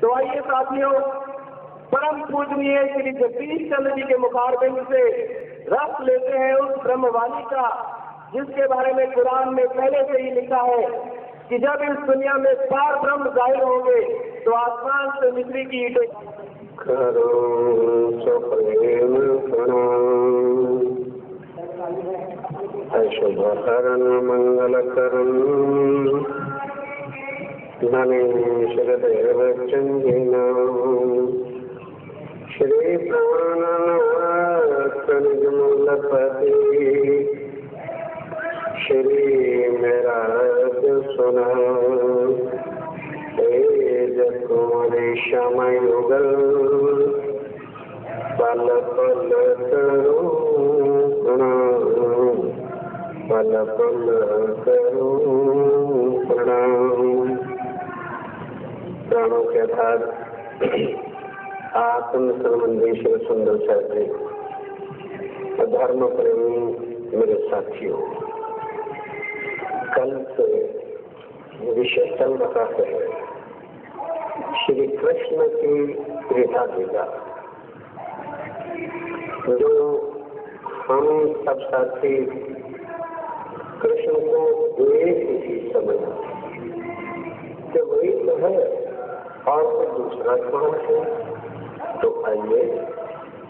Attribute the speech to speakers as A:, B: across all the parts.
A: तो आइए साथियों, परम पूजनीय श्री जगदीश चंद्र जी के मुखारबिंद से रस लेते हैं उस ब्रह्मवाणी का, जिसके बारे में कुरान में पहले से ही लिखा है कि जब इस दुनिया में पार ब्रह्म जाहिर होंगे तो आसमान से मिस्री की ईंटें
B: करो सुप्रेम प्रणाम। शुभकरण मंगलकरण धनेश देव चंदिनाम श्री प्राणनाथ निजमूलपति श्री मेरा सुना तेज कुमारी श्याम युगल पल पल करो प्रणाम पल पल करो प्रणाम। प्राणों के आधार आत्म संबंधी श्री सुंदर साहब जी, धर्म प्रेमी मेरे साथियों, कल से विषय चल रहा है श्री कृष्ण की त्रेता लीला, जो हम सब साथी कृष्ण को एक ही समझते कि वही तो है और कोई दूसरा कौन है। तो आइए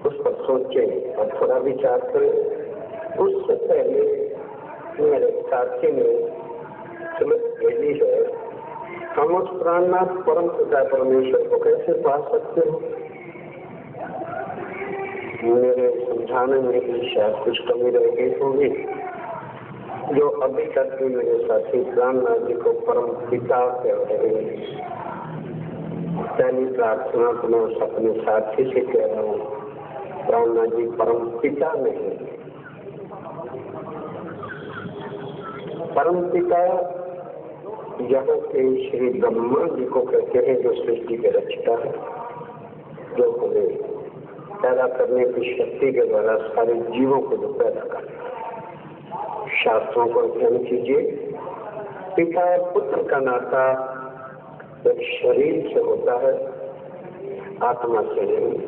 B: उस पर सोचें और थोड़ा विचार करें। उससे पहले मेरे साथी ने समझ भेजी है, हम उस प्राणनाथ परम पिता परमेश्वर को कैसे पा सकते हो। मेरे समझाने में भी शायद कुछ कमी रह गई होगी, जो अभी तक भी मेरे साथी प्राणनाथ जी को परम पिता कह रहे हैं। पहली प्रार्थना तो मैं अपने साथी से कह रहा हूँ, प्राणनाथ जी परम पिता नहीं, परम पिता यहाँ के श्री ब्रह्मा जी को कहते हैं, जो सृष्टि के रचता है, जो हमें पैदा करने की शक्ति के द्वारा सारे जीवों को जो पैदा करता है। शास्त्रों को अध्ययन कीजिए। पिता और पुत्र का नाता एक शरीर से होता है, आत्मा से नहीं,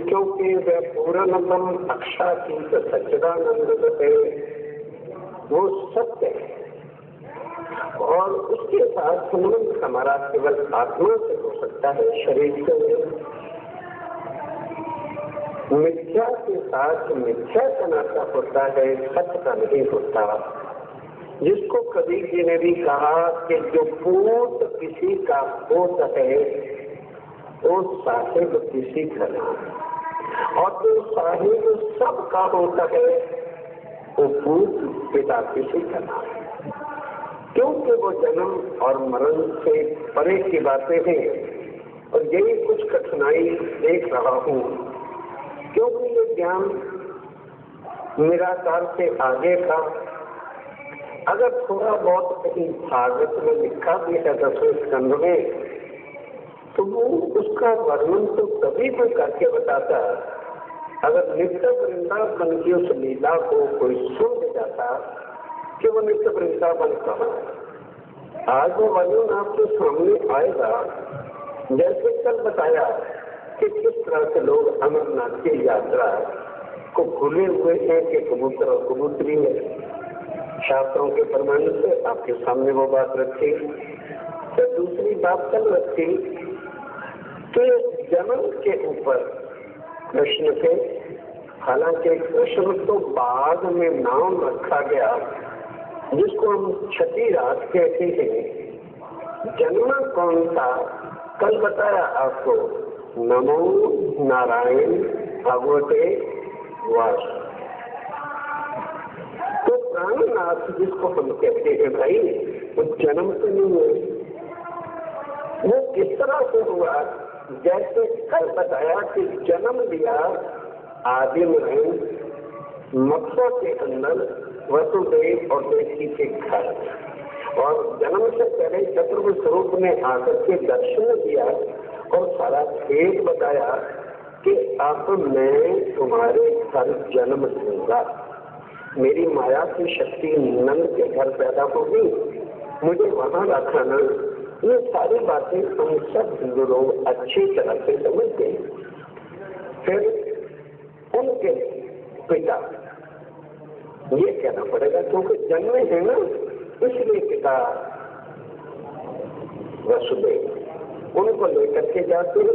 B: क्योंकि वह पूर्णतम अक्षातीत सच्चिदानंद है, वो सत्य है और उसके साथ संबंध हमारा केवल आत्मा से हो सकता है, शरीर से नहीं। मिथ्या के साथ मिथ्या का नाता होता है, सत्य का नहीं होता। जिसको कबीर जी ने भी कहा कि जो पूत किसी का पोत है वो साहिब किसी का नाम, और जो साहिब सबका होता है वो पूत पिता किसी का नाम, क्योंकि वो जन्म और मरण से परे की बातें हैं। और यही कुछ कठिनाई देख रहा हूँ, क्योंकि ये ज्ञान निराकार से आगे का। अगर थोड़ा बहुत कहीं भागवत में लिखा भी है 10वें स्कंध में, तो वो उसका वर्णन तो कभी कोई करके बताता। अगर नित्य वृंदावन की उस लीला को कोई सुन जाता कि वो नित्य वृंदावन कहाँ है, आज वो वर्णन आपके सामने आएगा। जैसे कल बताया कि किस तरह से लोग अमरनाथ की यात्रा को भूले हुए हैं कि कबूतर और कबूतरी है। शास्त्रों के प्रमाण से आपके सामने वो बात रखी। तो दूसरी बात कल रखी कि जन्म के ऊपर कृष्ण के, हालांकि कृष्ण तो बाद में नाम रखा गया जिसको हम छठी रात कहते हैं। जन्म कौन था कल बताया आपको, नमो नारायण भगवते वास। तो प्राणनाथ जिसको हम कहते हैं भाई, वो जन्म तो नहीं हुए। वो किस तरह से हुआ, जैसे कल बताया कि जन्म लिया आदि में मक्खा के अंदर वसुदेव और देवकी के घर, और जन्म से पहले चतुर्थ स्वरूप ने आकर के दर्शन दिया और सारा खेत बताया कि अब मैं तुम्हारे घर जन्म दूंगा। मेरी माया की शक्ति नंद के घर पैदा होगी, मुझे वहां रखना ये सारी बातें हम सब हिंदू लोग अच्छी तरह से समझते हैं। फिर उनके पिता, ये कहना पड़ेगा क्योंकि जन्मे है ना, इसलिए पिता वसुदेव उनको लेकर के जाते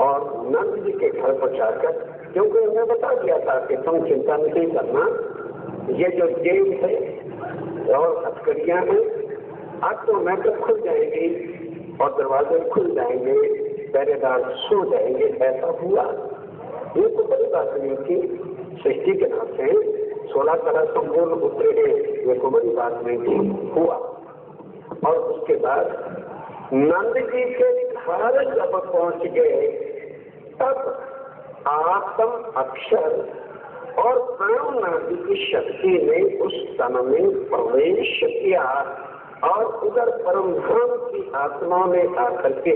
B: और नंद जी के घर पर जाकर, क्योंकि उन्हें बता दिया था कि तुम चिंता नहीं करना, ये जो जेल है और हथकड़ियां हैं आज तो मैं तो खुल जाएंगी और दरवाजे खुल जाएंगे, पहरेदार सो जाएंगे। ऐसा हुआ, ये तो बड़ी बात नहीं थी। सृष्टि के नाम से 16 तरह संपूर्ण उतरे हैं, ये तो बड़ी बात नहीं थी, हुआ। और उसके बाद नंद जी के घर जब पहुंच गए तब आत्म अक्षर और प्राणनादि की शक्ति ने उस तन में प्रवेश किया और उधर परमधाम की आत्मा ने आकर के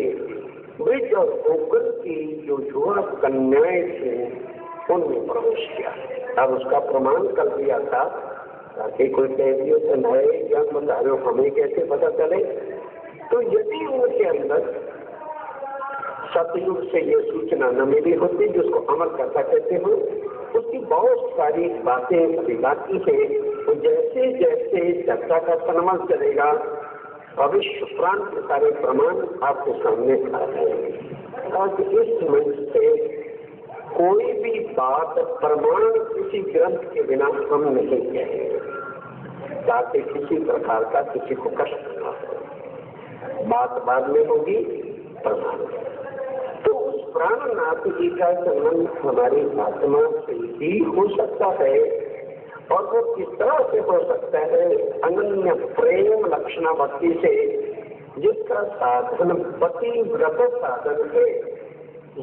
B: ब्रिज और गोकुल की जो युवा कन्याएं थी उनमें प्रवेश किया। अब उसका प्रमाण कर दिया था ताकि कोई कह से नए ज्ञान बता रहे हो, हमें कैसे पता चले। तो यदि उनके अंदर सतयुग से ये सूचना न मिली होती जिसको अमर कथा कहते हो, उसकी बहुत सारी बातें अभी बाकी है। तो जैसे जैसे चर्चा का सन्मान चलेगा भविष्य प्राण के सारे प्रमाण आपके सामने आ जाएंगे। और इस मंच से कोई भी बात प्रमाण किसी ग्रंथ के बिना हम नहीं कहेंगे ताकि किसी प्रकार का किसी को कष्ट न हो। बात बाद में होगी, प्रमाण। तो उस प्राणनाथ जी का संबंध हमारी आत्मा से ही हो सकता है और वो किस तरह से हो सकता है? अनन्य प्रेम लक्षणा भक्ति से, जिसका साधन पति व्रत साधन है,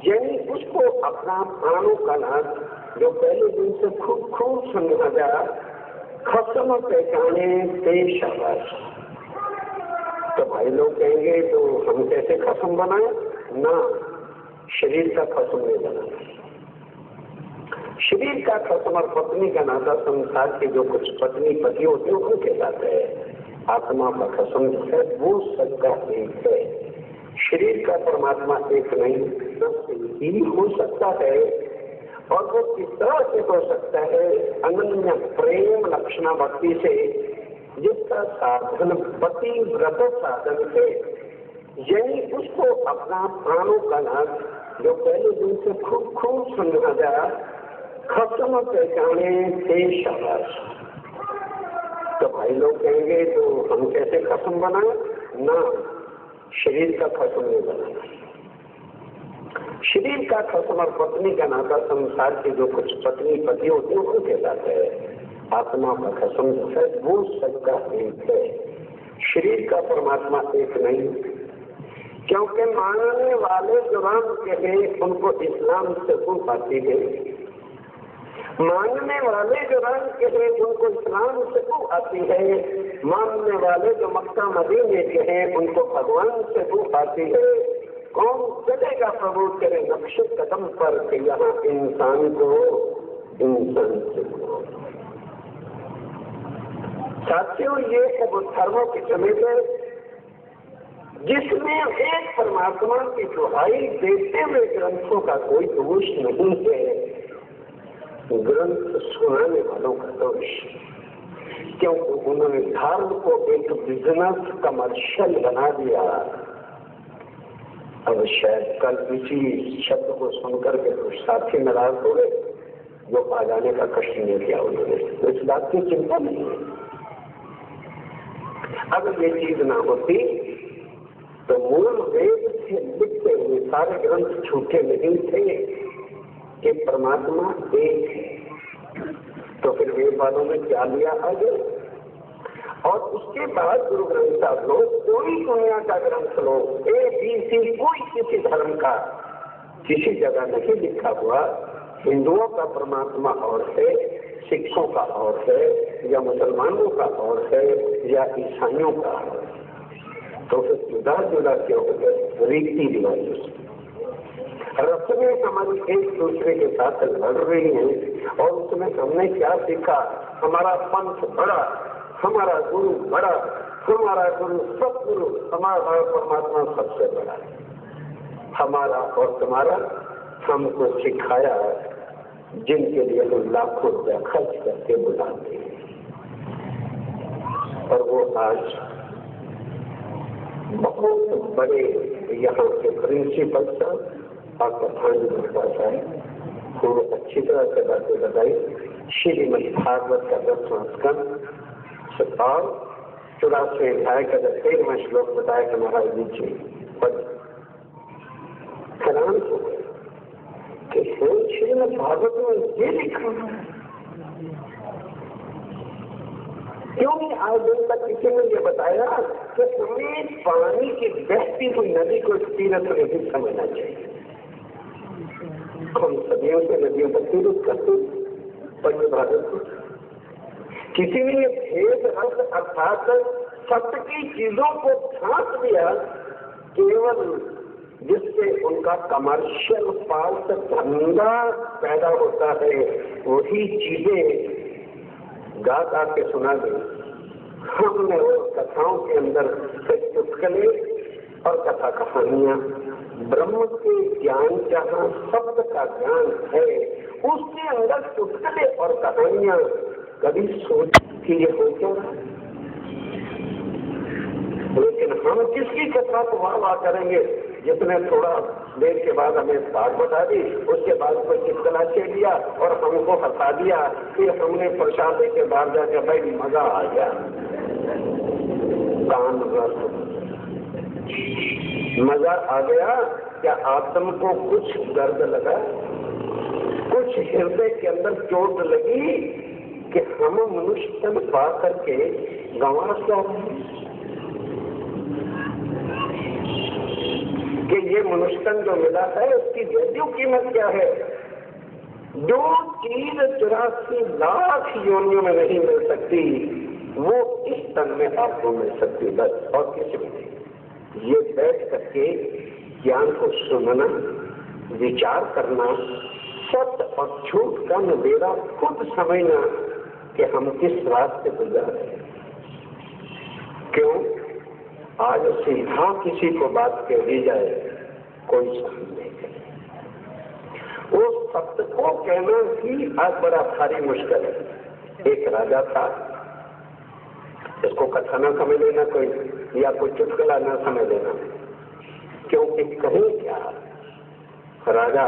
B: यानी उसको अपना प्राणों का नाथ जो पहले दिन से खूब खूब समझा खत्म पहचाने से शाबाश। तो भाई लोग कहेंगे तो हम कैसे खत्म बनाए? ना, शरीर का खत्म नहीं बनाना। शरीर का खत्म और पत्नी का नाता संसार के जो कुछ पत्नी पति होते हैं उनके साथ है। आत्मा का खत्म जो है वो सबका एक है। शरीर का परमात्मा एक नहीं, सबसे ही हो सकता है। और वो किस तरह से हो सकता है? अनन्य प्रेम लक्षणा भक्ति से, जिसका साधन पति व्रत साधन है, यानी उसको अपना प्राणों का नाथ जो पहले दिन से खूब खूब समझा खत्म पहचाने से शाबाश। तो भाई लोग कहेंगे तो हम कैसे खत्म बनाए? ना, शरीर का खत्म नहीं बनाना। शरीर का खत्म और पत्नी का नाता संसार के जो कुछ पत्नी पति होते हैं उनके साथ है। आत्मा का खत्म जो है वो सबका एक है। शरीर का परमात्मा एक नहीं, क्योंकि मानने वाले जो राम के हैं उनको इस्लाम से भूख आती है। मानने वाले जो राम के हैं उनको इस्लाम से भूख आती है। मानने वाले जो मक्का मदीने के हैं उनको भगवान से भूख आती है। कौन चलेगा प्रभु तेरे नक्शे कदम पर कि यहाँ इंसान को इंसान से। साथियों, ये है वो धर्मों के समेत जिसमें एक परमात्मा की दुहाई देते हुए ग्रंथों का कोई दोष नहीं है, ग्रंथ सुनाने वालों का दोष। क्योंकि उन्होंने धर्म को एक बिजनेस कमर्शियल बना दिया। अब शायद कल इसी शब्द को सुनकर के कुछ साथी नाराज हो गए जो आ जाने का कष्ट नहीं किया उन्होंने। तो इस बात की चिंता नहीं है। अगर ये चीज ना होती तो मूल वेद से लिखते हुए सारे ग्रंथ झूठे नहीं थे कि परमात्मा एक है। तो फिर वेद वालों ने क्या लिया आगे? और उसके बाद गुरु ग्रंथ साहब लो, कोई दुनिया का ग्रंथ लो, ABC कोई किसी धर्म का किसी जगह नहीं लिखा हुआ हिंदुओं का परमात्मा और है, सिखों का और है, या मुसलमानों का और है, या ईसाइयों का और है। तो फिर जुदा जुदा क्यों हो गए? रीति रिवाज रस्में हमारी एक दूसरे के साथ लड़ रही हैं। और उसमें हमने क्या सीखा? हमारा पंथ बड़ा, हमारा गुरु बड़ा, हमारा गुरु सतगुरु हमारा परमात्मा सबसे बड़ा है। हमारा और तुम्हारा हमको सिखाया जिनके लिए हम लाखों रुपया खर्च करके बुलाते हैं, और वो आज बहुत बड़े यहाँ के प्रिंसिपल साहब और प्रधान साहब खूब अच्छी तरह से बातें बताई। श्रीमद् भागवत का 10वां स्कंद और 84वें अध्याय का 13वां श्लोक बताया कि महाराज जी हैरान हो गए कि श्रीमद् भागवत में ये लिखा है, क्यों नहीं आज दिन तक किसी ने ये बताया कि हमें पानी की बहती हुई नदी को तीर्थ नहीं समझना चाहिए। हम सदियों से नदियों पर तीर्थ करते पंच भारत को किसी ने ये भेद रस अर्थात सत्य की चीजों को ढांक दिया केवल जिससे उनका कमर्शियल पास धंधा पैदा होता है, वही चीजें गा गा के सुना दी। हमने वो कथाओं के अंदर चुटकुले और कथा कहानियां ब्रह्म के ज्ञान जहाँ शब्द का ज्ञान है उसके अंदर चुटकुले और कहानियां कभी सोच कि ये हो क्या, लेकिन हम किसकी कथा को वाह करेंगे जिसने थोड़ा देर के बाद हमें बात बता दी, उसके बाद कोई चित्कला छेड़ दिया और हमको हंसा दिया, फिर हमने प्रसाद के बाहर जाकर भाई मजा आ गया। कान मजा आ गया, क्या आत्म को कुछ दर्द लगा, कुछ हृदय के अंदर चोट लगी कि हम मनुष्य तन पा करके गंवा क्या कि ये मनुष्यतन जो मिला है उसकी वैल्यू कीमत क्या है। जो चीज 84 लाख योनियों में नहीं मिल सकती वो इस तन में आपको मिल सकती, बस और किसी में नहीं। ये बैठ करके ज्ञान को सुनना, विचार करना, सत्य और झूठ का नबेड़ा खुद समझना कि हम किस रास्ते पर जा रहे हैं। क्यों आज सीधा किसी को बात कह दी जाए कोई सहन नहीं करे। वो सत्य को कहना ही आज बड़ा भारी मुश्किल है। एक राजा था, इसको कथा न समझ लेना कोई या कोई चुटकुला न समझ लेना, क्योंकि कहीं क्या राजा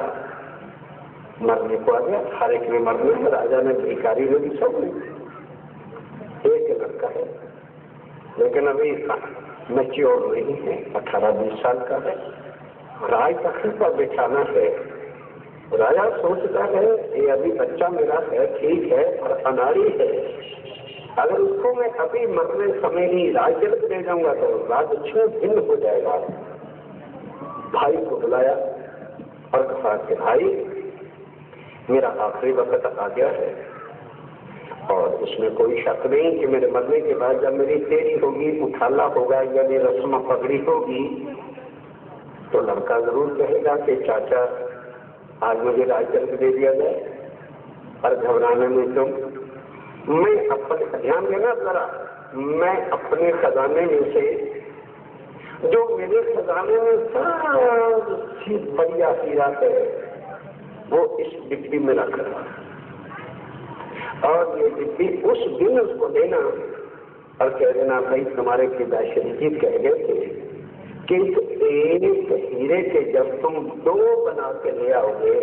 B: मरने को आ गया, हर एक में मरने में राजा ने भिखारी ने भी सब एक लड़का है लेकिन अभी मैच्योर नहीं है, 18-20 साल का है, राय तख्त पर बिठाना है। राजा सोचता है ये अभी बच्चा मेरा है ठीक है पर अनाड़ी है, अगर उसको मैं अभी मरने समय ही राज्य दे जाऊंगा तो राज्य भिन्न हो जाएगा। भाई को बुलाया और कहा कि भाई मेरा आखिरी वक्त आ गया है और उसमें कोई शक नहीं कि मेरे मरने के बाद जब मेरी तेरी होगी, उठाला होगा या मेरी रस्म पगड़ी होगी तो लड़का जरूर कहेगा कि चाचा आज मुझे राज्य दे दिया जाए। पर घबराने में तुम, मैं अपने ध्यान देना जरा, मैं अपने खजाने में से जो मेरे खजाने में सबसे बढ़िया हीरा है वो इस डिब्बी में रख रहा और ये डिब्बी उस दिन उसको देना और कह देना भाई तुम्हारे पिता श्री जी कह गए थे कि एक हीरे के जब तुम 2 बना के ले आओगे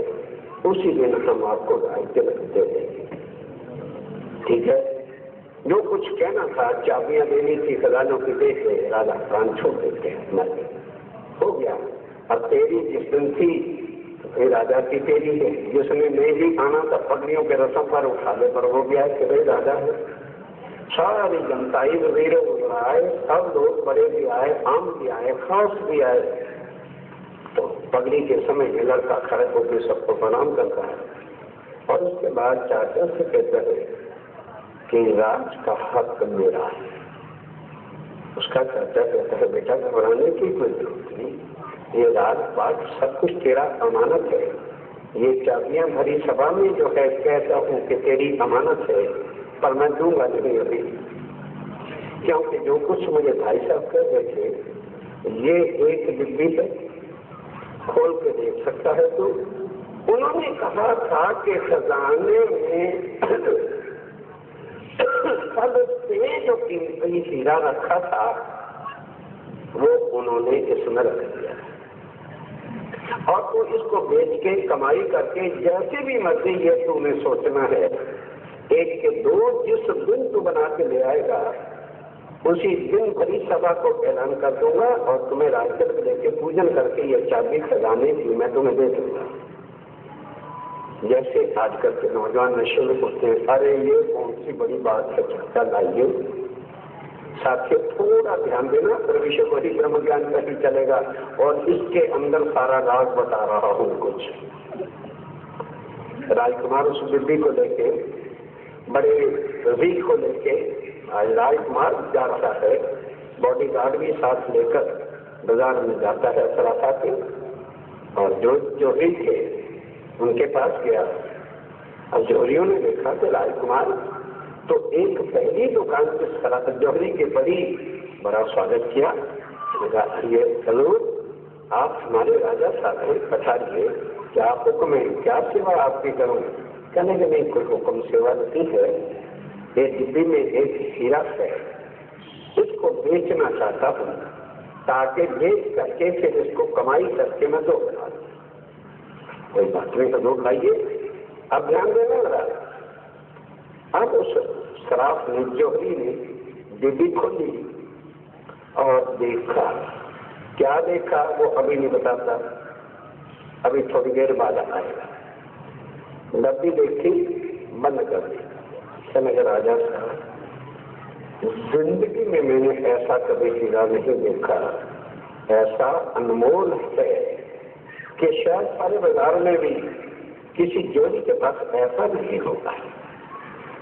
B: उसी दिन हम आपको राज्य दे देंगे। ठीक है, जो कुछ कहना था, चाबियां देनी थी खजानों की दे के राजा प्राण छोड़ देते मर गए, हो गया। अब तेरी जिस दिन थी तो राजा की तेरी है, जिसने नहीं आना था पगड़ियों के रस्म पर उठाने पर हो गया कि भाई राजा है। सारी जनता ही वीरों आए, सब लोग बड़े भी आए, आम भी आए, खास भी आए, तो पगड़ी के समय में लड़का खड़े होकर सबको प्रणाम करता है और उसके बाद चाचा से कहता है कि राज का हक मेरा है। उसका चाचा कहता है बेटा घबराने की कोई जरूरत नहीं, ये राजपाट सब कुछ तेरा अमानत है, ये चाबियां भरी सभा में जो है कहता हूँ कि तेरी अमानत है पर मैं दूंगा नहीं अभी। क्योंकि जो कुछ मुझे भाई साहब कह रहे थे, ये एक डिब्बी है, खोल के देख सकता है तो। उन्होंने कहा था कि खजाने में सबसे जो कीमती हीरा रखा था वो उन्होंने इसमें रख दिया, और तो इसको बेच के कमाई करके जैसे भी मर्जी ये तुम्हें सोचना है, एक के दो जिस दिन तू बना के ले आएगा उसी दिन बड़ी सभा को ऐलान कर दूंगा और तुम्हें राजगढ़ लेके पूजन करके ये चाबी खजाने की मैं तुम्हें दे दूंगा। जैसे आजकल के नौजवान नशे में होते हैं, अरे ये कौन सी बड़ी बात है, चर्चा लाइए। साथियों थोड़ा ध्यान देना, प्रविष्य वही ब्रह्म ज्ञान का ही चलेगा और इसके अंदर सारा राज बता रहा हूं। कुछ राजकुमार उस बिल्ली को लेके, बड़े रवि को लेके, आज राजकुमार जा रहा है, बॉडी गार्ड भी साथ लेकर बाजार में जाता है सराफा के, और जो जोहरी थे उनके पास गया। अब जोहरियों ने देखा कि राजकुमार तो एक पहली दुकान से सराफा जोहरी के बड़ी बड़ा स्वागत किया। ये चलो आप हमारे राजा साहब हैं, पठारिए, क्या हुक्म है, क्या सेवा आपकी करूं? कहने के नहीं कोई हुक्म सेवा नहीं है, एक डिब्बी में एक हीरा है, इसको बेचना चाहता हूं ताकि बेच करके फिर इसको कमाई करके मैं दो बना दूं। कोई बात नहीं तो दो खाइए। अब ध्यान देना लगा। अब उस शराफ ने, जोहरी ने डिब्बी खोली और देखा। क्या देखा वो अभी नहीं बताता, अभी थोड़ी देर बाद आएगा। डब्बी देखी, बंद कर दी। कहने राजा साहब, जिंदगी में मैंने ऐसा कभी हीरा नहीं देखा, ऐसा अनमोल है कि शायद सारे बाजार में भी किसी जोड़ी के पास ऐसा नहीं होगा।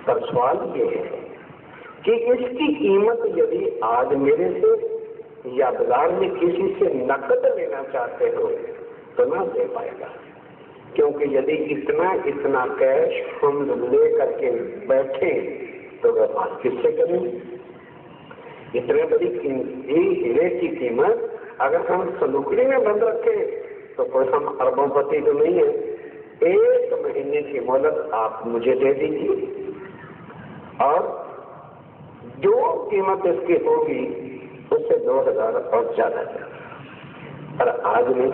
B: पर सवाल ये है कि इसकी कीमत यदि आज मेरे से या बाजार में किसी से नकद लेना चाहते हो तो ना दे पाएगा, क्योंकि यदि इतना कैश हम ले करके बैठे तो व्यापार किससे करें? इतने बड़ी हीरे की कीमत अगर हम सलूकड़ी में बंद रखे तो कोई हम अरबोपति तो नहीं है। 1 महीने की मोहलत आप मुझे दे दीजिए और जो कीमत इसकी होगी उससे 2000 और ज्यादा जाएगा। पर आज में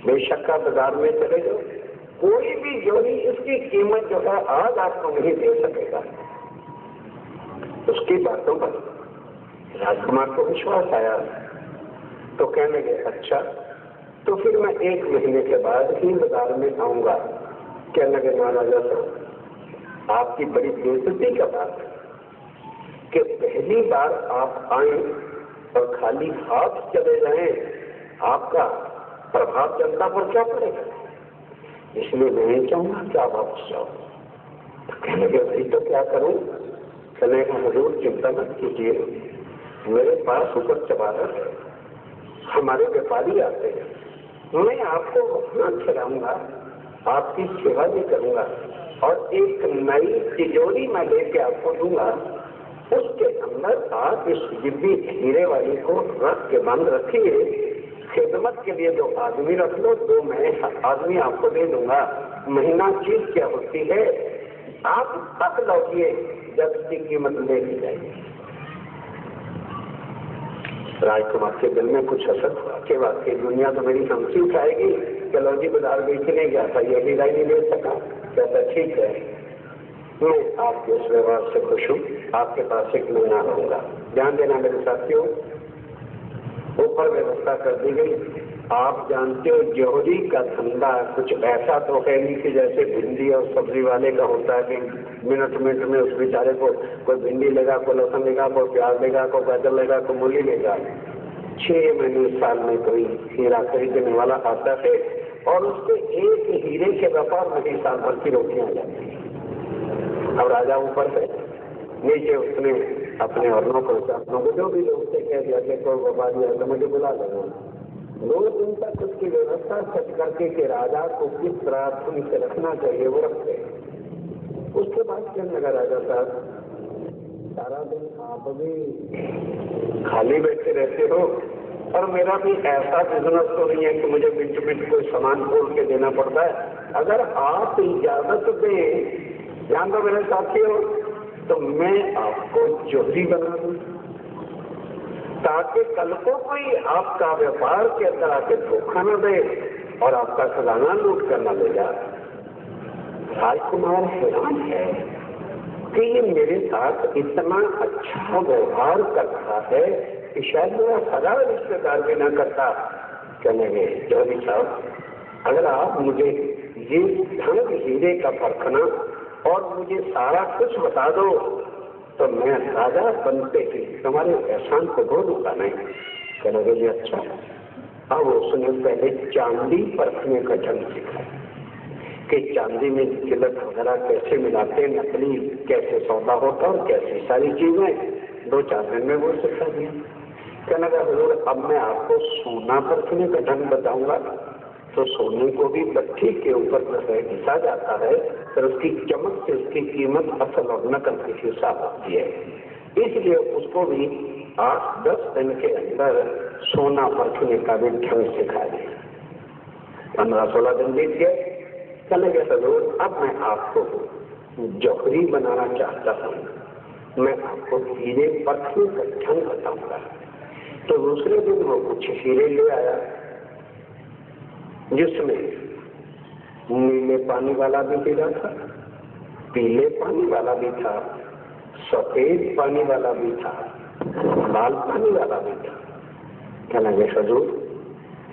B: बेशक का बाजार में चले जाओ, कोई भी जोड़ी इसकी कीमत जो है आज आपको नहीं दे सकेगा। उसकी बातों पर राजकुमार को विश्वास आया तो कहने लगे अच्छा तो फिर मैं 1 महीने के बाद ही बाजार में आऊंगा। कहने लगे महाराजा साहब, आपकी बड़ी बेइज्जती का बात है कि पहली बार आप आए और खाली हाथ चले जाएं, आपका प्रभाव जनता पर क्या पड़ेगा? इसलिए मैं नहीं चाहूंगा कि आप वापस जाओ। तो कहने लगे भाई तो क्या करूं? कहने का हजूर चिंता मत कीजिए, मेरे पास ऊपर चबारा है, हमारे व्यापारी आते हैं, मैं आपको वहां खिलाऊंगा, आपकी सेवा भी करूंगा और एक नई तिजोरी मैं लेके आपको दूंगा। उसके अंदर आप इस डिब्बी हीरे वाली को रख के बंद रखिए, खिदमत के लिए 2 आदमी रख लो, 2 मैं आदमी आपको दे दूंगा। महीना चीज क्या होती है, आप तक लौटिए जब इसकी कीमत लेके जाएगी। राजकुमार के दिल में कुछ असर हुआ कि वाकई दुनिया तो मेरी हंसी उठाएगी। चलो जी बाजार बेचने गया था, ये भी नहीं दे सका। कहता ठीक है, मैं आपके इस व्यवहार से खुश हूँ, आपके पास 1 महीना रहूंगा। ध्यान देना मेरे साथियों, ऊपर व्यवस्था कर दी गई। आप जानते हो जोहरी का धंधा कुछ ऐसा तो है नहीं कि जैसे भिंडी और सब्जी वाले का होता है कि मिनट में उस बेचारे को कोई भिंडी लेगा, कोई लहसुन लेगा, कोई प्याज लेगा, कोई गाजर लेगा, कोई मूली लेगा। 6 महीने साल में कोई हीरा खरीदने वाला आता है और उसके एक हीरे के व्यापार में ही साल भर की रोटियां आ जाती है। अब राजा ऊपर है, नीचे उसने अपने और नौकरों को जो भी लोग से कह दिया कि कोई व्यापारी है तो मुझे बुला लेना। 2 दिन तक उसकी व्यवस्था सेट करके कि राजा को किस तरह धुन से रखना चाहिए वो रखते। उसके बाद कहने लगा राजा साहब, सारा दिन आप भी खाली बैठे रहते हो और मेरा भी ऐसा बिजनेस तो नहीं है कि मुझे बीच बीच कोई सामान खोल के देना पड़ता है। अगर आप इजाजत दें, ध्यान दो मेरे साथियों, तो मैं आपको जोहरी बना दूं ताकि कल को कोई आपका व्यापार के अंदर आके धोखा न दे और आपका खजाना लूट कर न ले जाए। राजकुमार हैरान है कि ये मेरे साथ इतना अच्छा व्यवहार करता है कि शायद मेरा सगा रिश्तेदार भी ना करता। कहने लगे जौहरी साहब, अगर आप मुझे ये धन हीरे का परखना और मुझे सारा कुछ बता दो तो मैं राजा बनते ही तुम्हारे एहसान को भूल दूंगा नहीं। कहने लगे अच्छा। अब उसने पहले चांदी परखने का ढंग सीखा कि चांदी में तिलक वगैरह कैसे मिलाते, नकली कैसे सौदा होता और कैसी सारी चीजें 2-4 दिन में वो सिखा दिया। कहने लगा हुजूर अब मैं आपको सोना परखने का ढंग बताऊंगा। तो सोने को भी भट्ठी के ऊपर घिसा जाता है, फिर उसकी चमक से उसकी कीमत असल और नकल की हिसाब होती है। इसलिए उसको भी 8-10 दिन के अंदर सोना परखने का भी ढंग सिखा दिया। 15-16 दिन बीत गए। चले गए हुजूर अब मैं आपको जौहरी बनाना चाहता हूँ, मैं आपको हीरे परखने का ढंग बताऊंगा। तो दूसरे दिन वो कुछ हीरे ले आया जिसमें नीले पानी वाला भी हीरा था, पीले पानी वाला भी था, सफेद पानी वाला भी था, लाल पानी वाला भी था। कहने लगे हुजूर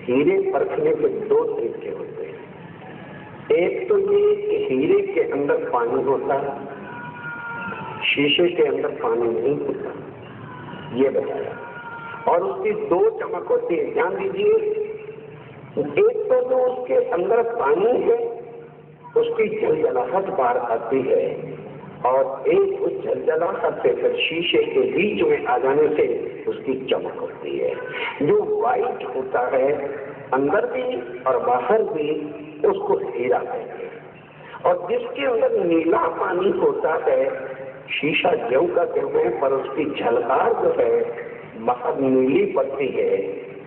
B: हीरे परखने के 2 तरीके होते हैं। एक तो ये हीरे के अंदर पानी होता है, शीशे के अंदर पानी नहीं होता, ये बताया। और उसकी 2 चमक होती है, ध्यान दीजिए। एक तो जो उसके अंदर पानी है उसकी झलझलाहट बाहर आती है और एक उस झलझलाहट से फिर शीशे के बीच में आ जाने से उसकी चमक होती है। जो वाइट होता है अंदर भी और बाहर भी उसको हीरा कहते हैं। और जिसके अंदर नीला पानी होता है शीशा ज्यों का कहते हैं पर उसकी झलकार जो है बाहर नीली पड़ती है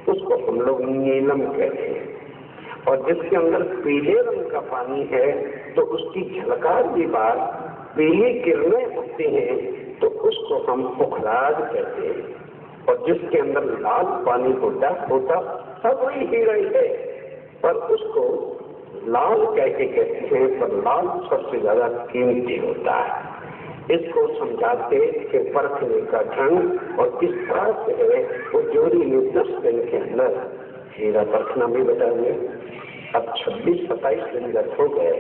B: उसको हम लोग नीलम कहते हैं। और जिसके अंदर पीले रंग का पानी है तो उसकी झलकार भी बाहर पीली किरणें उठती हैं तो उसको हम पुखराज कहते हैं। और जिसके अंदर लाल पानी होता सब वही हीरा है पर उसको लाल कह के कहते हैं, पर लाल सबसे ज्यादा कीमती होता है। इसको समझाते कि परखने का ढंग और किस तरह से है वो जोड़ी ने 10 दिन के अंदर हीरा परखना भी बताएंगे। अब 26-27 दिन जब हो गए।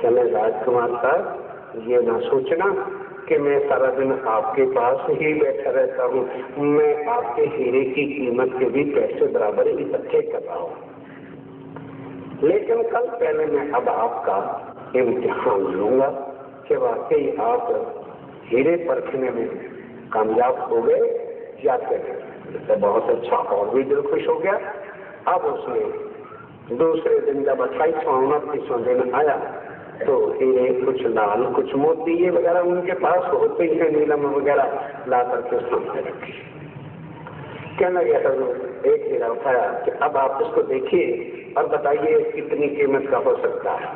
B: कहने राजकुमार साहब ये ना सोचना कि मैं सारा दिन आपके पास ही बैठा रहता हूँ, मैं आपके हीरे की कीमत के भी पैसे बराबर इकट्ठे कर रहा हूँ। लेकिन कल पहले मैं अब आपका इम्तिहान लूंगा कि वाकई आप हीरे परखने में कामयाब हो गए या फिर। तो बहुत अच्छा और भी दिल खुश हो गया। अब उसने दूसरे दिन जब 28वां-29वां दिन आया तो हीरे कुछ लाल कुछ मोती ये वगैरह उनके पास होते ही नीलम वगैरह ला करके सामने रखे। कहने लगे तो एक हीरा उठाया कि अब आप इसको देखिए और बताइए कितनी कीमत का हो सकता है।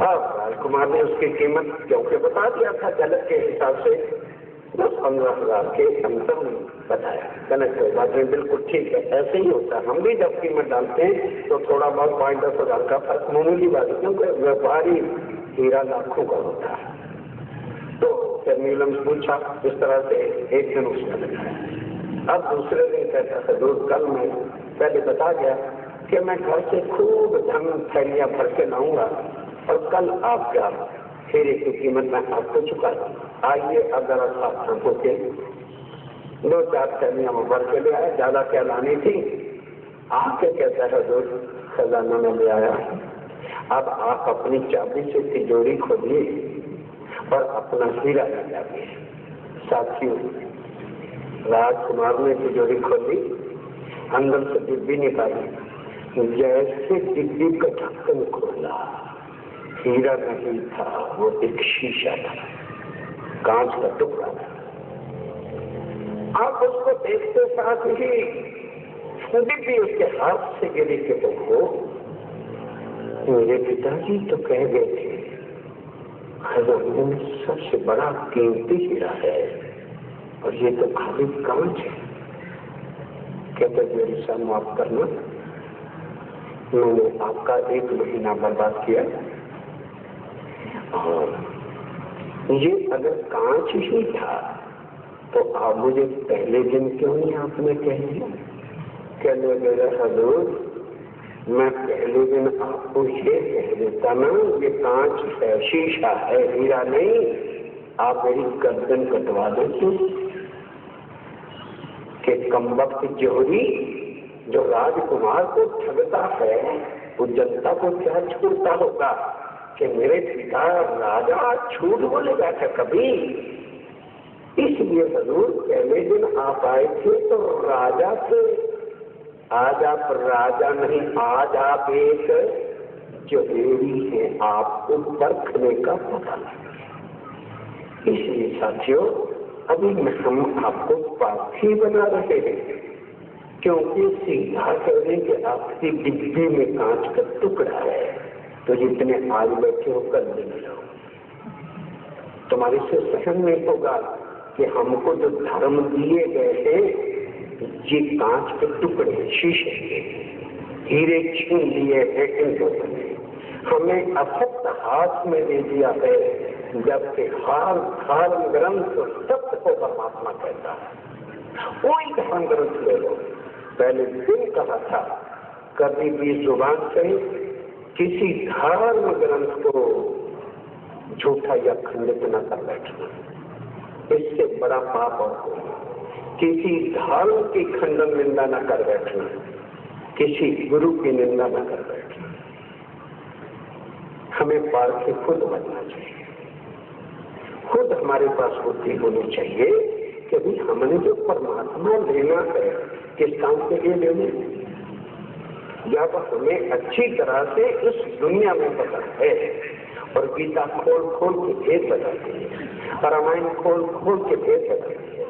B: अब राजकुमार ने उसकी कीमत क्योंकि बता दिया था झलक के हिसाब से 10-15 हजार के अंतर में बताया। कहने कोई बात नहीं, बिल्कुल ठीक है, ऐसे ही होता है। हम भी जब कीमत डालते हैं तो थोड़ा बहुत 5-10 हजार का फर्क मामूली बात है, क्योंकि व्यापारी हीरा लाखों का होता है। तो फिर नीलम से पूछा, इस तरह से एक दिन उसने बताया। अब दूसरे दिन कहता था दूध कल मैं पहले बता गया कि मैं घर से खूब धन थैलियां भर के लाऊंगा और कल आपका हीरे की कीमत मैं आपको चुका दूं। आइए अगर सावधान होके 2-4 थैलियां में भर के ले आया, ज्यादा क्या लानी थी। आके कहता है दूध खजाना में ले आया। अब आप अपनी चाबी से तिजोरी खोलिए और अपना हीरा ले जाइए। साथियों राजकुमार ने तिजोरी खोली, अंदर से डिब्बी निकाली, जैसे डिब्बी का ढक्कन खोला हीरा नहीं था, वो एक शीशा था। कांच का टुकड़ा। आप उसको देखते साथ ही भी उसके हाथ से गिरी के देखो, मेरे पिताजी तो कह गए थे हजरत सबसे बड़ा कीमती हीरा है और ये तो खाली कांच है। कहते मेरी सब माफ करना, मैंने आपका 1 महीना बर्बाद किया, और ये अगर कांच ही था तो आप मुझे पहले दिन क्यों नहीं आपने कह दिया? कहने लगा हजूर, मैं पहले दिन आपको ये कह देता ना, ये कांच है, शीशा है, हीरा नहीं, आप मेरी गर्दन कटवा देते। कि कमबख्त जोहरी जो राजकुमार को ठगता है वो जनता को क्या छोड़ता होगा कि मेरे पिता राजा झूठ बोलेगा क्या कभी? इसलिए हजूर पहले दिन आप आए थे तो राजा से, आज आप राजा नहीं, आज आप एक जोहरी हैं, आपको परखने का पता नहीं। इसलिए साथियों अभी हम आपको पार्थी बना रहे हैं, क्योंकि सीधा कहने के आपकी डिब्बी में कांच का टुकड़ा है, तो जितने आज बैठे हो कर देने लो। तुम्हारे से सहन नहीं होगा कि हमको जो धर्म दिए गए हैं ये कांच के टुकड़े, शीशे के हीरे छीन लिए हैं इन लोगों ने, हमें असत्य हाथ में दे दिया है, जबकि धर्म ग्रंथ सत्य को परमात्मा कहता है। कोई धर्म ग्रंथ ले लो, पहले दिन कहा था कभी भी जुबान से किसी धर्म ग्रंथ को झूठा या खंडित न कर बैठना, इससे बड़ा पाप और कोई। किसी धर्म की खंडन निंदा न कर बैठना, किसी गुरु की निंदा न कर बैठना। हमें पार्थी खुद बनना चाहिए, खुद हमारे पास बुद्धि होनी चाहिए कि भी हमने जो परमात्मा लेना है किस काम के लिए लेना है। जब हमें अच्छी तरह से इस दुनिया में पता है और गीता खोल खोल के भेद बताती है, रामायण खोल खोल के भेद बताती है,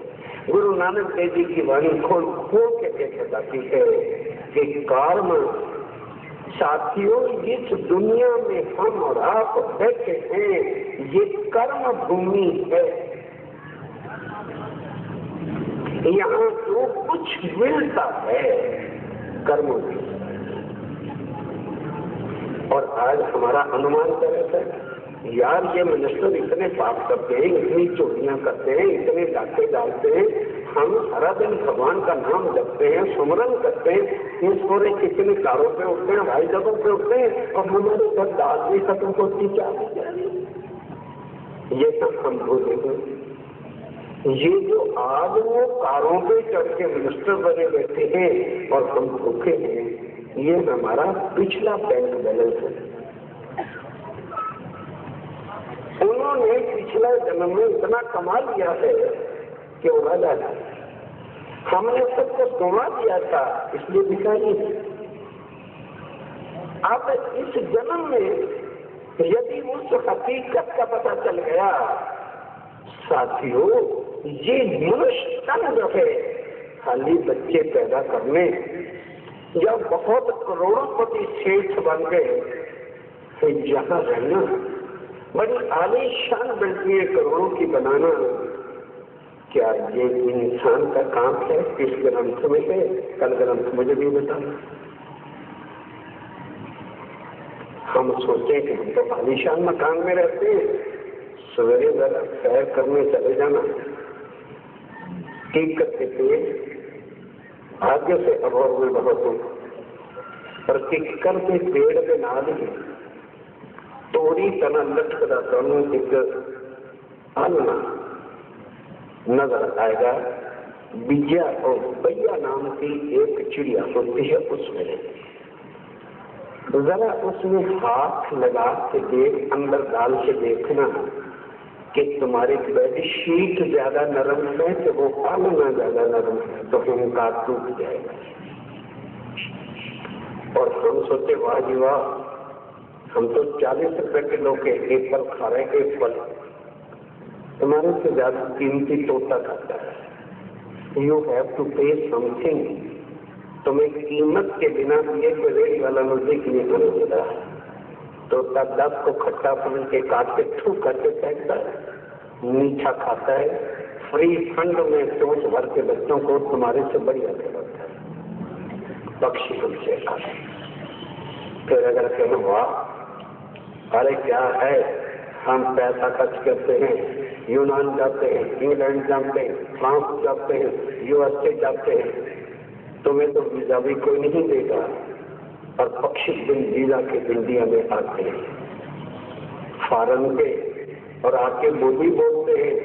B: गुरु नानक देव जी की वाणी खोल खोल के भेद बताती है कि कर्म साथियों इस दुनिया में हम और आप बैठे हैं, ये कर्म भूमि है। यहाँ जो कुछ मिलता है कर्मों से, और आज हमारा अनुमान क्या रहता है, यार ये मिनिस्टर इतने पाप करते हैं, इतनी चोरियां करते हैं, इतने डाके डालते हैं, हम सारा दिन भगवान का नाम जपते हैं, सुमरन करते हैं, ये सोरे कितने कारों पे उठते हैं, हवाई जगहों पे उठते हैं, और हमारे घर दाल भी खत्म होती जा रही। ये सब हम भूले हैं। ये जो आज वो कारों पे चढ़ के मिनिस्टर बने बैठे हैं और हम भूखे हैं, ये हमारा पिछला बैंक बैलेंस है। उन्होंने पिछला जन्म में इतना कमा लिया है कि वो राजा है, हमने सबको सोना दिया था इसलिए भिखारी है। अब इस जन्म में यदि उस हकीकत का पता चल गया, साथियों ये मनुष्य तन जो है खाली बच्चे पैदा करने, जब बहुत करोड़ोंपति सेठ बन गए तो जहाँ रहना बड़ी आलीशान बिल्डिंगें करोड़ों की बनाना, क्या ये इंसान का काम है? इस ग्रंथ में है, कल ग्रंथ मुझे भी बता। हम सोचे कि हम तो आलीशान मकान में रहते हैं, सवेरे जरा सैर करने चले जाना, ठीक करते थे आगे से अभाव में बहुत हो, पर किक्कर के पेड़ के नाल ही तोड़ी तना लटकता दोनों एक आलना नजर आएगा। बिया और बैया नाम की एक चिड़िया होती है, उसमें जरा उसमें हाथ लगा के देख, अंदर डाल के देखना कि तुम्हारी बेडशीट ज्यादा नरम है कि वो आलना ज्यादा नरम है, तो उनका टूट जाएगा। और हम सोचे वाह जी वाह, हम तो 40 रुपए किलो के एक फल खा रहे हैं, एक फल तुम्हारे से ज्यादा कीमती तोता खाता है। यू हैव टू पे समथिंग। तुम्हें कीमत के बिना दिए कोई रेडी वाला नजदीक नहीं होने दे रहा। तोता 10 को खट्टा समझ के काट के ठू करके फेंकता है, मीठा खाता है, फ्री फंड में चोट भर के बच्चों को तुम्हारे से बढ़िया खिलाता है। पक्षी तुमसे खाते। फिर अगर कहना वाह अरे क्या है, हम पैसा खर्च करते हैं, यूनान जाते हैं, इंग्लैंड जाते हैं, फ्रांस जाते हैं, यूएसए जाते हैं, तुम्हें तो वीजा भी कोई नहीं देगा। और पक्षी बिन वीजा के इंडिया में आते हैं फॉरन के, और आके बोली बोलते हैं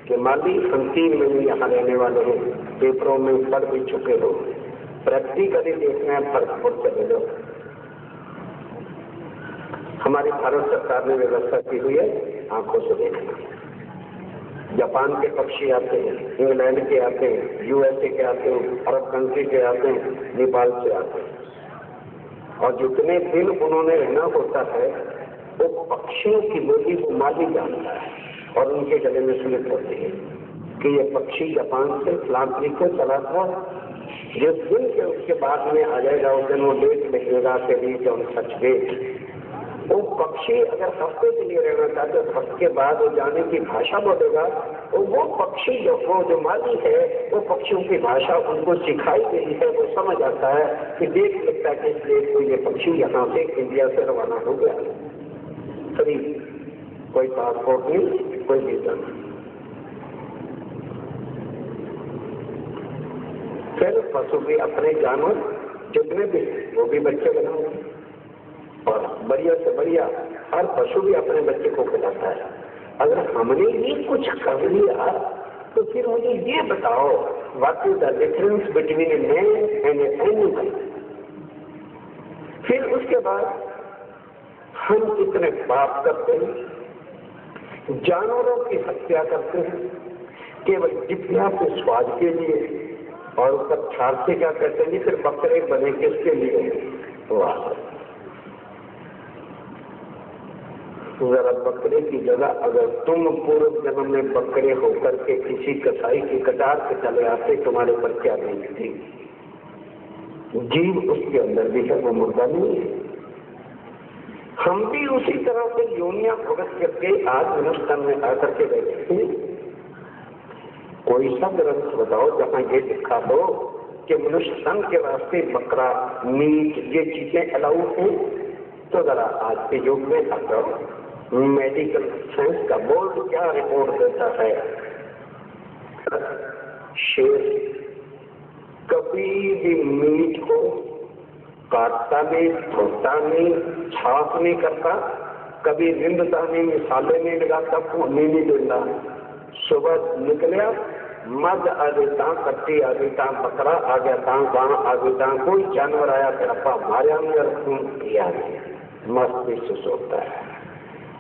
B: कि माली हम 3 महीने यहाँ रहने वाले हैं, पेपरों में पढ़ भी चुके हो, प्रैक्टिकली देखना है, फर्क पर चले जाओ। हमारी भारत सरकार ने व्यवस्था की हुई है, आंखों से देखना। जापान के पक्षी आते हैं, इंग्लैंड के आते हैं, यूएसए के आते हैं, अरब कंट्री के आते हैं, नेपाल से आते हैं। और जितने दिन उन्होंने रहना होता है वो पक्षियों की बोली को माली जानता है और उनके गले में स्लिप होती है कि ये पक्षी जापान से फ्लांट्री को चला था। जिस दिन के उसके बाद में आ जाएगा उस दिन वो डेट लिखेगा कि रीच ऑन सच डेट। वो पक्षी अगर हफ्ते के लिए रहना चाहते तो हफ्ते के बाद वो जाने की भाषा बोलेगा। तो वो पक्षी जो माली है वो पक्षियों की भाषा उनको सिखाई गई है, वो समझ आता है कि देख लगता है कि इसलिए कोई ये पक्षी यहाँ से इंडिया से रवाना हो गया। फ्री, कोई पासपोर्ट नहीं, कोई वीजा नहीं। फिर पशु भी अपने जानवर जितने भी वो भी बच्चे बनाओगे और बढ़िया से बढ़िया हर पशु भी अपने बच्चे को खिलाता है। अगर हमने ये कुछ कर लिया तो फिर मुझे ये बताओ what is the difference between a man and A animal. फिर उसके बाद हम कितने पाप करते हैं, जानवरों की हत्या करते हैं केवल जितना के स्वाद के लिए, और ऊपर छाप से क्या कहते हैं फिर बकरे बने किसके लिए। वाह, जरा बकरे की जगह अगर तुम पूर्व जन्म में बकरे होकर के किसी कसाई की कटार से चले आते तुम्हारे पर क्या बीतती। जीव उसके अंदर भी है, वो मुर्दा नहीं है। हम भी उसी तरह से योनियां भुगत करके आज हिंदुस्तान में आकर के बैठे थे। कोई सा ग्रंथ बताओ जहाँ ये लिखा हो कि मनुष्य तन के वास्ते बकरा, मीट ये चीजें अलाउ हैं। तो जरा आज के युग में आ जाओ, मेडिकल साइंस का बोर्ड क्या रिपोर्ट देता है। शेर कभी भी मीट को काटता नहीं, धोता नहीं, छाप नहीं करता, कभी रिंदता नहीं, मिसाले नहीं लगाता, भूनी नहीं देता। सुबह निकलिया मद आ देता, कट्टी आ देता, बकरा आ गया था, गां आ गया, कोई जानवर आया करपा मारा नहीं और खून पिया नहीं, मस्ती से सोता है।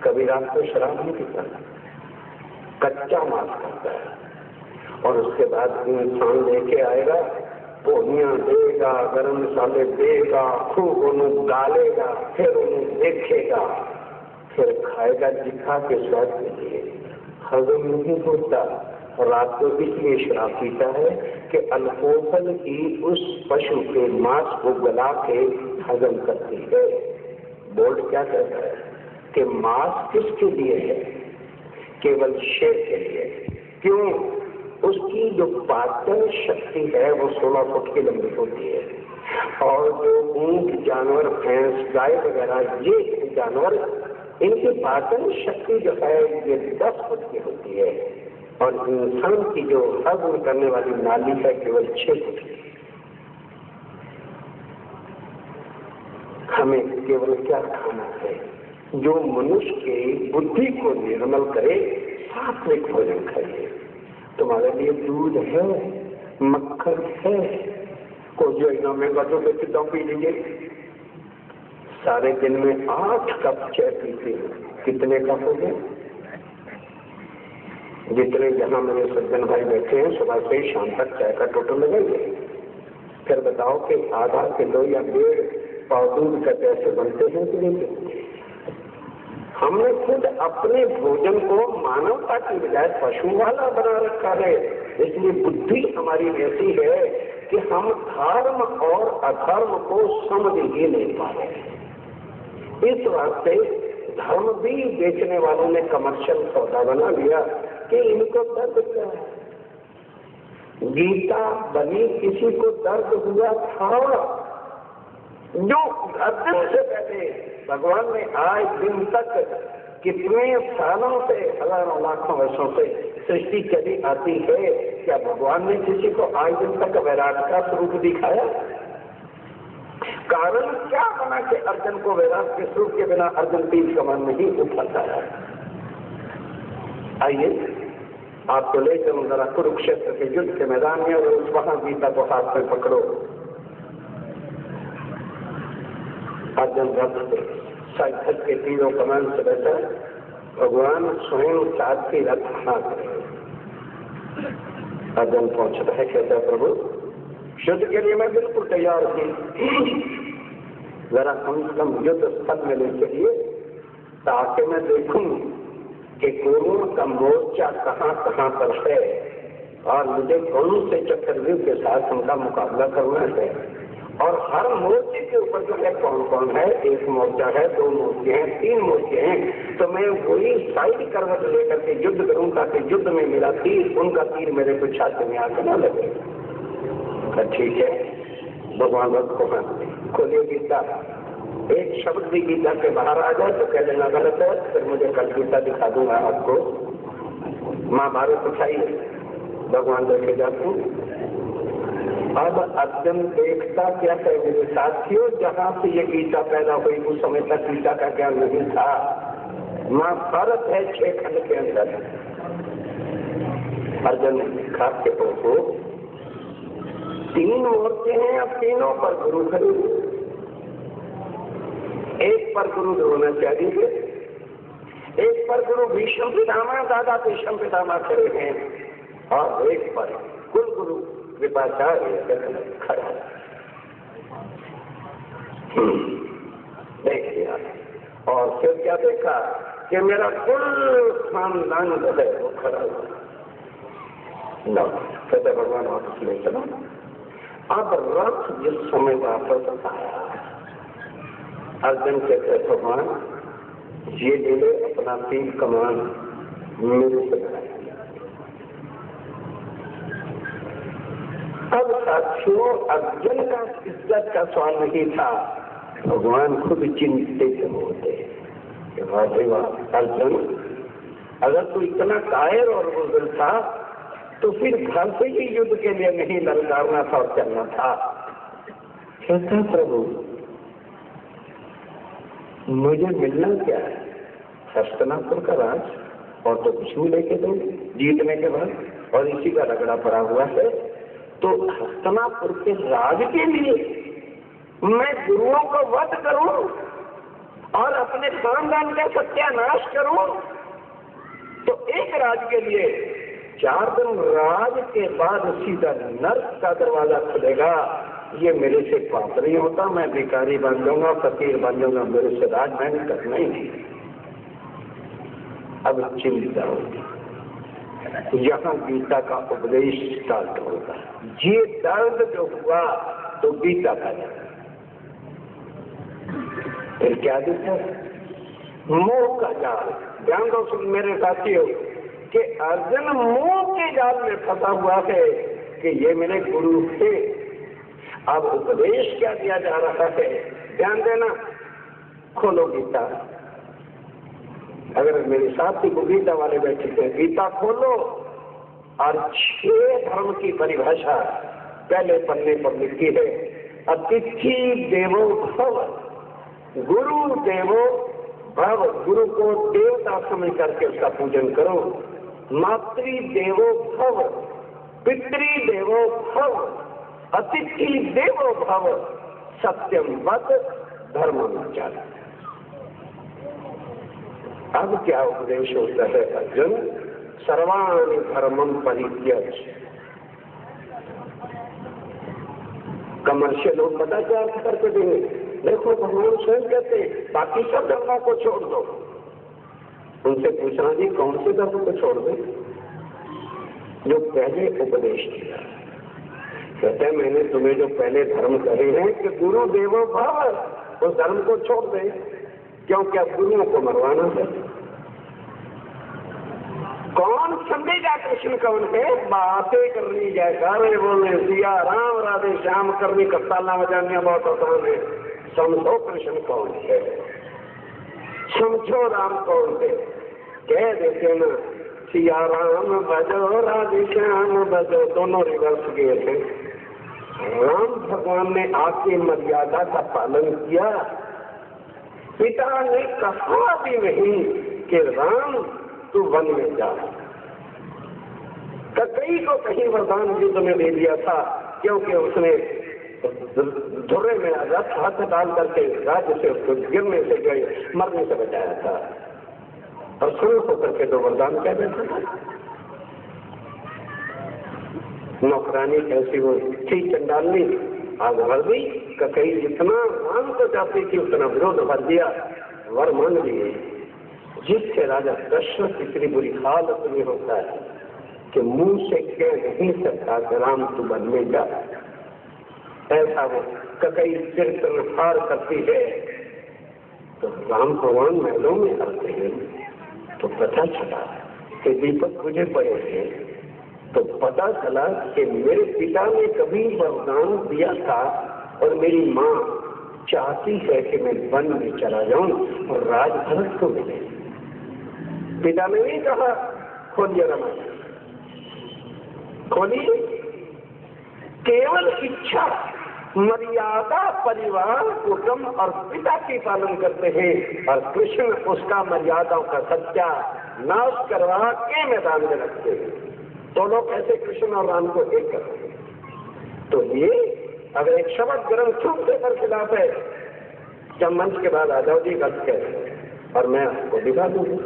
B: कभी रात को शराब नहीं पीता, कच्चा मांस खाता है। और उसके बाद इंसान लेके आएगा, पोनियां देगा, गरम मसाले देगा, खूब उन्हें डालेगा, फिर उन्हें देखेगा, फिर खाएगा जिखा के स्वाद के लिए। हजम नहीं होता और रात को इसलिए शराब पीता है कि अल्कोहल की उस पशु के मांस को गला के हजम करती है। बोर्ड क्या कहता है कि मांस किसके लिए है, केवल शेर के लिए। क्यों? उसकी जो पाचन शक्ति है वो 16 फुट की लंबी होती है, और जो ऊंट, जानवर, भैंस, गाय वगैरह ये जानवर, इनकी पाचन शक्ति जो है ये 10 फुट की होती है, और इंसान की जो हजम करने वाली नाली है केवल 6 फुट की। हमें केवल क्या खाना है जो मनुष्य की बुद्धि को निर्मल करे, सात्विक भोजन खाइए। तुम्हारे लिए दूध है, मक्खन है, कोई जो इतना महंगा तो बेचता पी लीजिए। सारे दिन में 8 कप चाय पीते हैं, कितने कप हो गए? जितने जहां मेरे सज्जन भाई बैठे हैं सुबह से शाम तक चाय का टोटल लगेंगे। फिर बताओ कि आधा किलो या 1.5 पाव दूध का कैसे बनते हैं कि नहीं? हमने खुद अपने भोजन को मानवता की बजाय पशु वाला बना रखा है। इसलिए बुद्धि हमारी ऐसी है कि हम धर्म और अधर्म को समझ ही नहीं पा रहे। इस वास्ते धर्म भी बेचने वालों ने कमर्शियल सौदा बना लिया कि इनको दर्द क्या है। गीता बनी किसी को दर्द हुआ था जो अर्जुन से पहले भगवान ने आज दिन तक कितने सालों से, हजारों लाखों वर्षों से सृष्टि चली आती है, क्या भगवान ने किसी को आज दिन तक वैराट का स्वरूप दिखाया? कारण क्या बना कि अर्जुन को वैराट के स्वरूप के बिना अर्जुन तीर कमान नहीं उठाता है? आइए आपको ले चलूं जरा कुरुक्षेत्र के युद्ध के मैदान में, और उस वहां गीता को हाथ में पकड़ो। अर्जुन रथ पे साइकिल के तीरों कमान से बैठा, भगवान स्वयं सारथी रथ हाथ रहे। अर्जुन पहुंचता है, कहता है प्रभु युद्ध के लिए मैं बिल्कुल तैयार थी, जरा कम से कम युद्ध स्थल में ले चलिए ताकि मैं देखूं कि कौरवों का मोर्चा कहां कहां पर है और मुझे कौन से चक्रव्यूह के साथ उनका मुकाबला करना है, और हर मोर्चे के ऊपर जो है कौन कौन है, एक मोर्चा है, दो मोर्चे हैं, तीन मोर्चे हैं, तो मैं वही साइड करवट लेकर के युद्ध करूं ताकि युद्ध में मेरा तीर, उनका तीर मेरे को छाती में आकर न लगे। ठीक है, भगवान रथ को खोलिए गीता, एक शब्द भी गीता के बाहर आ जाए तो कह देना गलत है, फिर मुझे कल गीता दिखा दूंगा आपको। महाभारत उठाइए, भगवान लेके जाते हैं। अब अर्जुन देखता क्या है मेरे साथियों, जहां से ये गीता पैदा हुई उस समय तक गीता का ज्ञान नहीं था। महाभारत है 6 खंड के अंदर। अर्जुन ने लिखा के को 3 मोर्चे हैं, अब तीनों पर गुरु खड़े, एक पर गुरु द्रोणाचार्य है, एक पर गुरु भीष्म पितामह, दादा भीष्म पितामह खड़े हैं, और एक पर कुल गुरु कृपाचार्य खड़ा। देखिए, और फिर क्या देखा कि मेरा कुल खानदान जो है वो खड़ा हुआ। कहते भगवान वापस ले चलो। अब रथ जिस समय वापस आया, अर्जुन कहते भगवान ये ले ले अपना तीर कमान मेरे से लड़ाई। अब साथियों अर्जुन का इज्जत का सवाल नहीं था, भगवान खुद चिंतित होते कि वाह अर्जुन, अगर तू इतना कायर और बुजुर्ग था तो फिर घर से ही युद्ध के लिए नहीं ललकारना था और चलना था। कहता प्रभु मुझे मिलना क्या है, हस्तिनापुर का राज और तो कुछ भी लेके दो जीतने के बाद, और इसी का रगड़ा पड़ा हुआ है। तो हस्तिनापुर के राज के लिए मैं गुरुओं को वध करूं और अपने खानदान का सत्यानाश करूं, तो एक राज के लिए 4 दिन राज के बाद सीधा नर्क का दरवाजा खुलेगा। ये मेरे से पाप नहीं होता, मैं भिखारी बन जाऊंगा, फकीर बन जाऊंगा, मेरे से राज मैंने करना ही नहीं। अब चिंता होगी, यहाँ गीता का उपदेश स्टार्ट होगा। ये दर्द जो हुआ तो गीता का फिर क्या दिखा, मोह का जाल। ध्यान दो सुन मेरे साथियों कि अर्जुन मोह के जाल में फंसा हुआ है कि ये मेरे गुरु थे। अब उपदेश क्या दिया जा रहा है, ध्यान देना, खोलो गीता। अगर मेरे साथी को गीता वाले बैठे थे, गीता खोलो और 6 धर्म की परिभाषा पहले पन्ने पर लिखी है। अतिथि देवो भव, गुरु देवो भव, गुरु को देवता समझ करके उसका पूजन करो। मातृ देवो भव, पितृ देवो भव, अतिथि देवो भव, सत्यम वद धर्माचार्य। अब क्या उपदेश होता है अर्जुन, सर्वाणि धर्मम परित्यज्य। कमर्शियल लोग पता क्या करके देंगे, देखो भगवान स्वयं कहते बाकी सब धर्मों को छोड़ दो, उनसे पूछना जी कौन से धर्म को छोड़ दे जो पहले उपदेश दिया। कहते हैं मैंने तुम्हें जो पहले धर्म कहे हैं कि गुरु देवो भव, उस धर्म को छोड़ दे, क्योंकि अब गुरुओं को मरवाना है। कौन समझेगा कृष्ण कौन है? बातें करनी, जयकारे बोलने, सिया राम राधे श्याम करनी, कत्ताला बजानिया बहुत आसान है। समझो कृष्ण कौन है, समझो राम कौन है। कह देते ना सिया राम भजो राधे श्याम भजो, दोनों रिवर्स गए थे। राम भगवान ने आपकी मर्यादा का पालन किया। पिता ने कहा भी नहीं कि राम तू वन में जा। कई को कहीं वरदान युद्ध में दे दिया था, क्योंकि उसने धुर्रे में रथ हाथ डाल करके राज्य से उसको गिरने से गए, मरने से बचाया था। और सुन होकर के दो वरदान कह देते थे। नौकरानी कैसी वो थी चंडालनी, आग भर दी। कई जितना राम को चाहती थी उतना विरोध भर दिया, वर मान लिए। जिससे राजा दशरथ इतनी बुरी हालत में होता है कि मुंह से कह नहीं सकता कि राम तू वन में जा। ऐसा वो कई सिर हार करती है तो राम भगवान महलों में आते हैं तो पता चला कि दीपक मुझे पड़े थे, तो पता चला कि मेरे पिता ने कभी वरदान दिया था और मेरी माँ चाहती है कि मैं वन में चला जाऊं और राजभरत को मिले। पिता ने नहीं कहा खोलिए रामायण, खोलिए। केवल इच्छा, मर्यादा परिवार, कुटुंब और पिता की पालन करते हैं, और कृष्ण उसका मर्यादाओं का सच्चा नाश करवा के मैदान में रखते हैं। तो लोग ऐसे कृष्ण और राम को एक करते हैं। तो ये अगर एक शब्द ग्रंथ छूट से पर खिलाफ है, जब मंच के बाद आ जाओ जी गलत कह और मैं आपको दिखा दूंगा।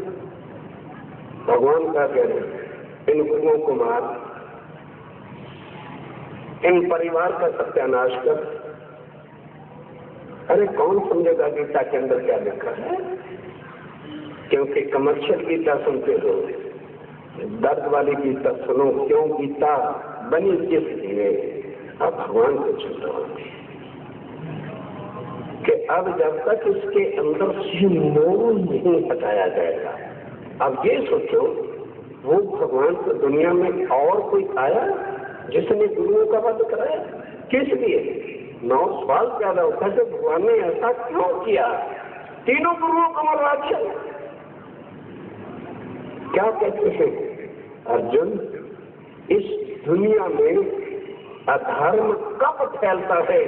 B: भगवान का कह रहे इन गुरुओं को मार, इन परिवार का सत्यानाश कर। अरे कौन समझेगा गीता के अंदर क्या लिखा है? क्योंकि कमर्शियल गीता सुनते हो, दर्द वाली गीता सुनो। क्यों गीता बनी किस लिए? अब भगवान को छूटो कि अब जब तक इसके अंदर से मोह नहीं हटाया जाएगा। अब ये सोचो, वो भगवान को दुनिया में और कोई आया जिसने गुरुओं का वध कराया? किस लिए? 9 सवाल ज्यादा होता है, भगवान ने ऐसा क्यों किया? तीनों गुरुओं को मरवा दिया। क्या कहते हैं अर्जुन, इस दुनिया में अधर्म कब फैलता है?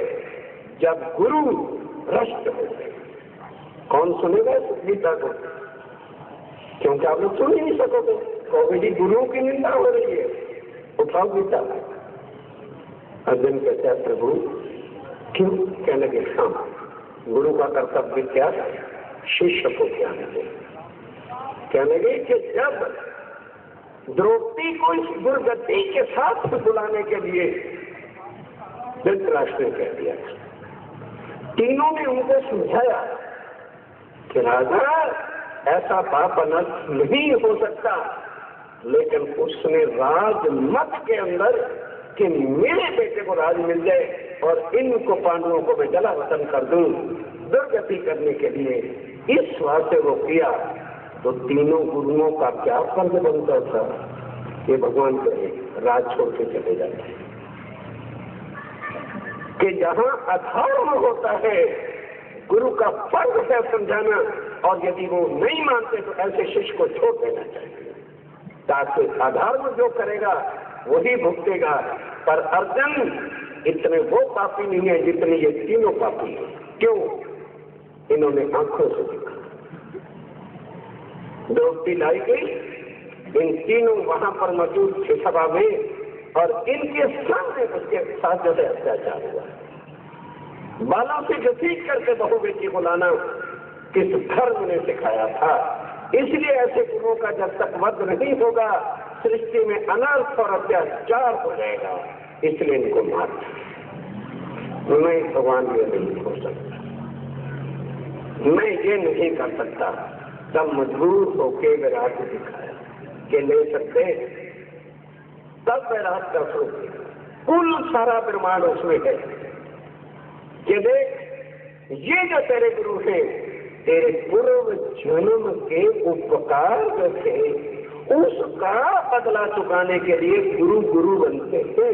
B: जब गुरु भ्रष्ट हो गए। कौन सुनेगा इस गीता को? क्योंकि आप लोग सुन ही नहीं सकोगे। कहोगे गुरुओं की निंदा हो रही है, उठाओ गीता। अर्जुन कहते हैं प्रभु क्यों? कहने लगे हाँ, गुरु का कर्तव्य क्या? शिष्य को ज्ञान दे। कहने लगे कि जब द्रौपदी को इस दुर्गति के साथ बुलाने के लिए धृतराष्ट्र ने कह दिया, तीनों ने उनको समझाया कि राजा ऐसा पाप अनर्थ नहीं हो सकता, लेकिन उसने राजमत के अंदर कि मेरे बेटे को राज मिल जाए और इनको पांडवों को मैं जला वतन कर दूं, दुर्गति करने के लिए इस वास्ते वो किया। तो तीनों गुरुओं का क्या फर्ज बनता था? ये भगवान कहे राज छोड़ के चले जाते हैं कि जहां अधर्म होता है गुरु का फर्ज है समझाना, और यदि वो नहीं मानते तो ऐसे शिष्य को छोड़ देना चाहिए, ताकि अधर्म जो करेगा वही भुगतेगा। पर अर्जुन इतने वो पापी नहीं है जितने ये तीनों पापी हैं। क्यों? इन्होंने आंखों से देखा, द्रौपदी लाई गई, इन तीनों वहां पर मौजूद थे सभा में, और इनके सामने उसके साथ जो है अत्याचार हुआ। बालों से घसीट करके बहू बेटी को लाना किस धर्म ने सिखाया था? इसलिए ऐसे गुरुओं का जब तक वध नहीं होगा सृष्टि में अनर्थ और अत्याचार हो जाएगा, इसलिए इनको मार। मैं भगवान ये नहीं हो सकता, मैं ये नहीं कर सकता तब मजबूत होके विराट दिखाया कि ले सकते, तब विराट का स्वरूप कुल सारा ब्रह्मांड उसमें है कि देख ये जो तेरे गुरु हैं तेरे पूर्व जन्म के उपकार थे उसका बदला चुकाने के लिए गुरु गुरु बनते थे।